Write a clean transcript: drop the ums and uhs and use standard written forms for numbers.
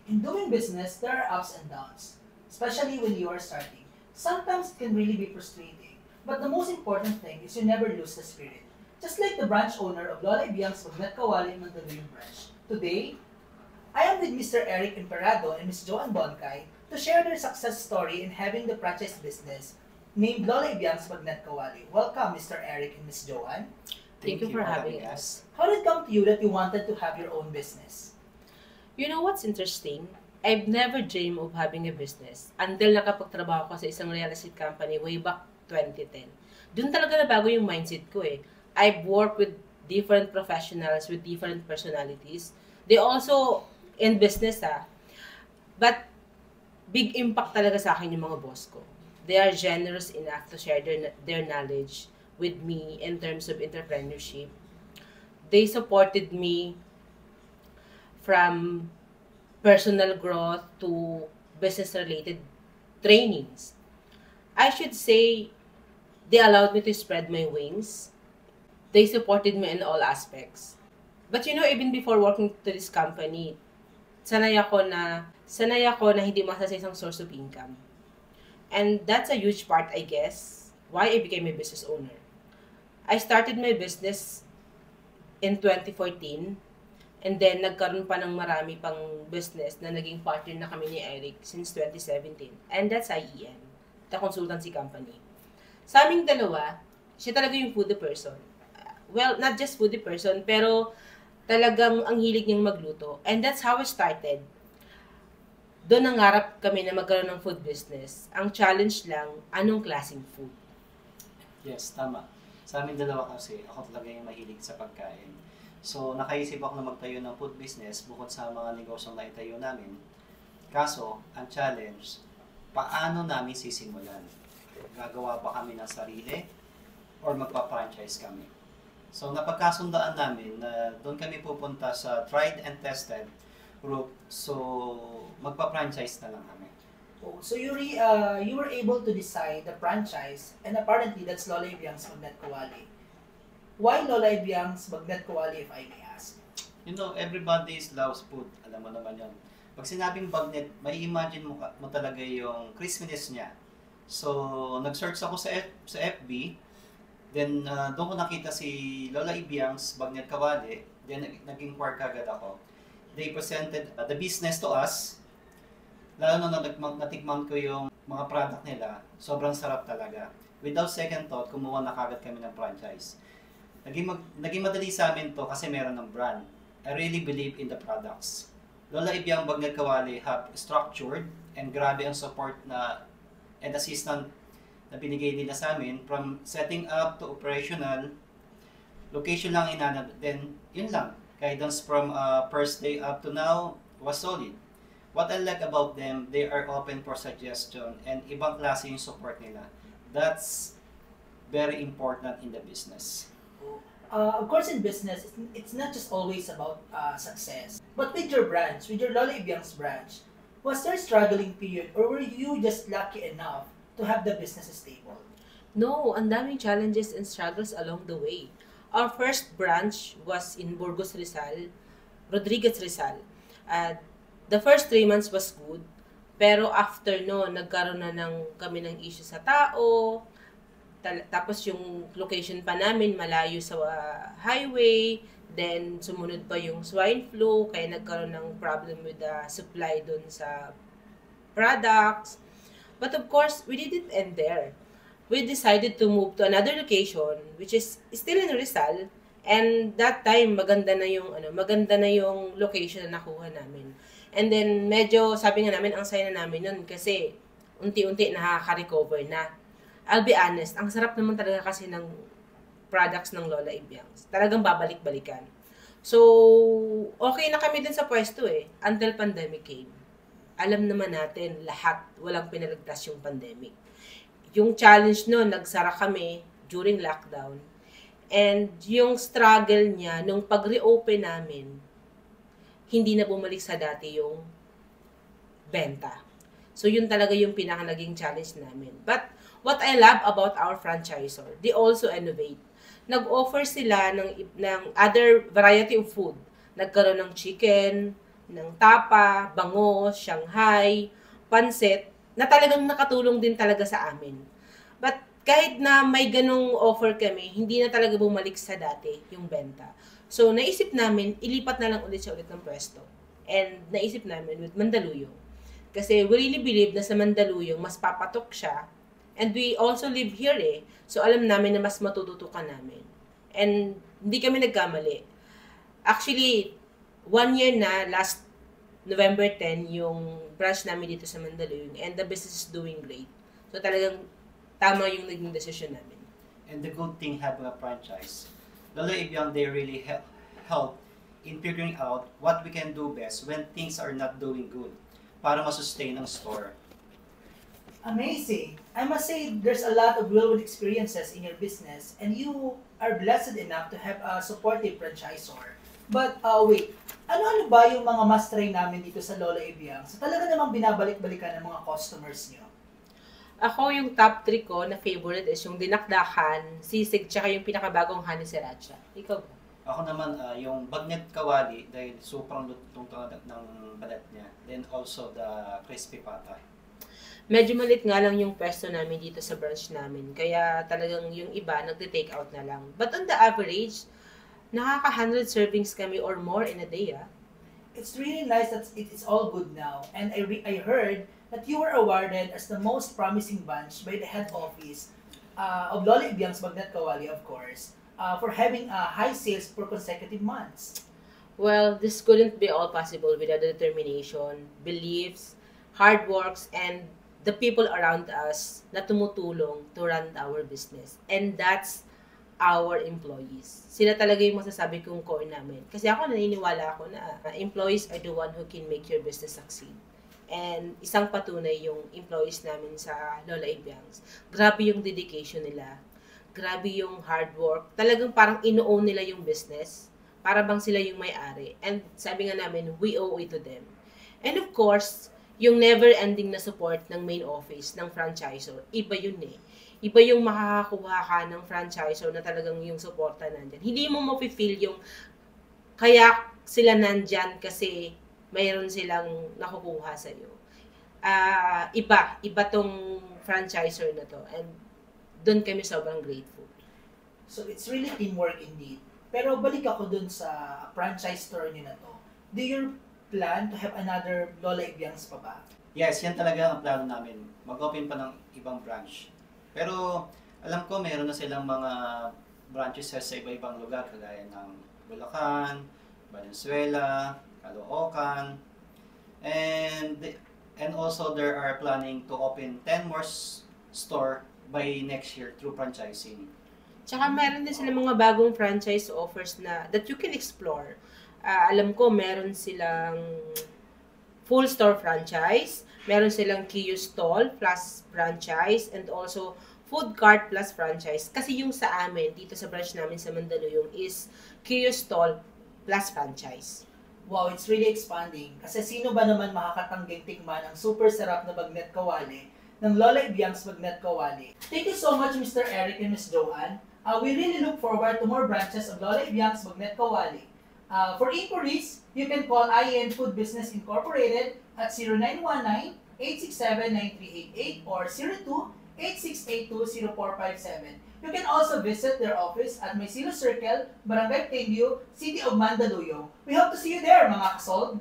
In doing business, there are ups and downs, especially when you are starting. Sometimes it can really be frustrating, but the most important thing is you never lose the spirit. Just like the branch owner of Lola Ibiang's Magnet Kawali Mandaluyong branch. Today, I am with Mr. Eric Imperado and Ms. Joanne Boncay to share their success story in having the franchise business named Lola Ibiang's Magnet Kawali. Welcome, Mr. Eric and Ms. Joanne. Thank you for having us. How did it come to you that you wanted to have your own business? You know what's interesting? I've never dreamed of having a business until nakapagtrabaho ko sa isang real estate company way back 2010. Doon talaga nabago yung mindset ko eh. I've worked with different professionals with different personalities. They also in business but big impact talaga sa akin yung mga boss ko. They are generous enough to share their knowledge with me in terms of entrepreneurship. They supported me from personal growth to business-related trainings. I should say they allowed me to spread my wings. They supported me in all aspects. But you know, even before working to this company, sanay ako na hindi masa sa isang source of income. And that's a huge part, I guess, why I became a business owner. I started my business in 2014. And then, nagkaroon pa ng marami pang business na naging partner na kami ni Eric since 2017. And that's IEN, the consultancy company. Sa aming dalawa, siya talaga yung foodie person. Well, not just foodie person, pero talagang ang hilig niyang magluto. And that's how it started. Doon nangarap kami na magkaroon ng food business. Ang challenge lang, anong klaseng food? Yes, tama. Sa amin dalawa kasi, ako talaga yung mahilig sa pagkain. So, nakaisip ako na magtayo ng food business bukod sa mga negosyong naitayo namin. Kaso, ang challenge, paano namin sisimulan? Gagawa ba kami ng sarili or magpa-franchise kami? So, napagkasundaan namin na doon kami pupunta sa tried and tested route. So, magpa-franchise na lang kami. Oh, so you were able to decide the franchise, and apparently that's Lola Ibiang's Magnet Kawali. Why Lola Ibiang's Magnet Kawali, if I may ask? You know, everybody loves food. Alam mo naman yun. Pag sinabing bagnet, may imagine mo talaga yung crispiness niya. So, nag-search ako sa FB. Then, doon ko nakita si Lola Ibiang's Bagnet Kawali. Then, nag-inquire kagad ako. They presented the business to us. Lalo na natikman ko yung mga product nila. Sobrang sarap talaga. Without second thought, kumuha na kagad kami ng franchise. Naging madali sa amin to kasi meron ng brand. I really believe in the products. Lola Ibiang Bagnet Kawali have structured and grabe ang support and assistance na binigay nila sa amin from setting up to operational. Location lang inanap. Then, yun lang. Guidance from first day up to now was solid. What I like about them, they are open for suggestion and ibang klase yung support nila. That's very important in the business. Of course, in business, it's not just always about success. But with your branch, with your Lola Ibiang's branch, was there a struggling period or were you just lucky enough to have the business stable? No, ang daming challenges and struggles along the way. Our first branch was in Burgos, Rizal, Rodriguez, Rizal. The first 3 months was good, pero after no, nagkaroon na kami ng issue sa tao, tapos yung location pa namin malayo sa highway, then sumunod pa yung swine flu, kaya nagkaroon ng problem with the supply dun sa products. But of course, we didn't end there. We decided to move to another location, which is still in Rizal, and that time maganda na yung location na nakuha namin. And then medyo sabi nga namin ang saya na namin nun kasi unti-unti nakaka-recover na. I'll be honest, ang sarap naman talaga kasi ng products ng Lola Ibiang's. Talagang babalik-balikan. So, okay na kami dun sa pwesto until pandemic came. Alam naman natin, lahat, walang pinalagtas yung pandemic. Yung challenge nun, nagsara kami during lockdown. And yung struggle niya, nung pag-reopen namin, hindi na bumalik sa dati yung benta. So, yun talaga yung pinaka-naging challenge namin. But, what I love about our franchisor, they also innovate. Nag-offer sila ng other variety of food. Nagkaroon ng chicken, ng tapa, bango, Shanghai, pansit, na talagang nakatulong din talaga sa amin. But kahit na may ganong offer kami, hindi na talaga bumalik sa dati yung benta. So, naisip namin, ilipat na lang ulit siya ulit ng pwesto. And naisip namin with Mandaluyong. Kasi we really believe na sa Mandaluyong, mas papatok siya. And we also live here eh. So, alam namin na mas matututukan namin. And hindi kami nagkamali. Actually, 1 year na, last November 10, yung branch namin dito sa Mandaluyong. And the business is doing great. So, talagang tama yung naging decision namin. And the good thing having a franchise, Lola Ibiang, they really help in figuring out what we can do best when things are not doing good para masustain ang store. Amazing! I must say, there's a lot of real-world experiences in your business and you are blessed enough to have a supportive franchisor. But wait, ano-ano ba yung mga must-try namin dito sa Lola Ibiang? So talaga namang binabalik-balikan ng mga customers nyo? Ako, yung top 3 ko na favorite is yung dinakdakan, sisig, tsaka yung pinakabagong honey sriracha. Ikaw ba? Ako naman, yung bagnet kawali dahil sobrang lutong ng balat niya. Then also the crispy pata. Medyo malit nga lang yung pwesto namin dito sa branch namin. Kaya talagang yung iba, nagte-take out na lang. But on the average, nakaka-100 servings kami or more in a day, ah. It's really nice that it is all good now. And I heard that you were awarded as the most promising branch by the head office of Lola Ibiang's Bagnet Kawali, of course, for having high sales for consecutive months. Well, this couldn't be all possible without the determination, beliefs, hard works, and the people around us na tumutulong to run our business. And that's our employees. Sila talaga yung masasabi kong core namin. Kasi ako naniniwala ako na employees are the one who can make your business succeed. And isang patunay yung employees namin sa Lola Ibiang's. Grabe yung dedication nila. Grabe yung hard work. Talagang parang ino-own nila yung business. Para bang sila yung may-ari. And sabi nga namin, we owe it to them. And of course, yung never-ending na support ng main office, ng franchisor, iba yun eh. Iba yung makakakuha ka ng franchisor na talagang yung suporta nandyan. Hindi mo mapifeel yung kaya sila nandyan kasi mayroon silang nakukuha sa'yo. Iba tong franchisor na to. And doon kami sobrang grateful. So it's really teamwork indeed. Pero balik ako dun sa franchise store niyo na to. Do you plan to have another Lola Ibiang's pa ba? Yes, yan talaga ang plano namin. Mag-open pa ng ibang branch. Pero alam ko meron na silang mga branches sa iba-ibang lugar kagaya ng Bulacan, Valenzuela, Caloocan, and also there are planning to open 10 more store by next year through franchising. Tsaka meron din sila mga bagong franchise offers na that you can explore. Alam ko meron silang full store franchise, meron silang kiosk stall plus franchise, and also food cart plus franchise. Kasi yung sa amin, dito sa branch namin sa Mandaluyong is kiosk stall plus franchise. Wow, it's really expanding. Kasi sino ba naman makakatangging tikman ang super sarap na bagnet kawali ng Lola Ibiang's Bagnet Kawali. Thank you so much, Mr. Eric and Ms. Joanne. We really look forward to more branches of Lola Ibiang's Bagnet Kawali. For inquiries, you can call IEN Food Business Incorporated at 0919-867-9388 or 02-8682-0457. You can also visit their office at Maysilo Circle, Barangay Plainview, City of Mandaluyong. We hope to see you there, mga kasold!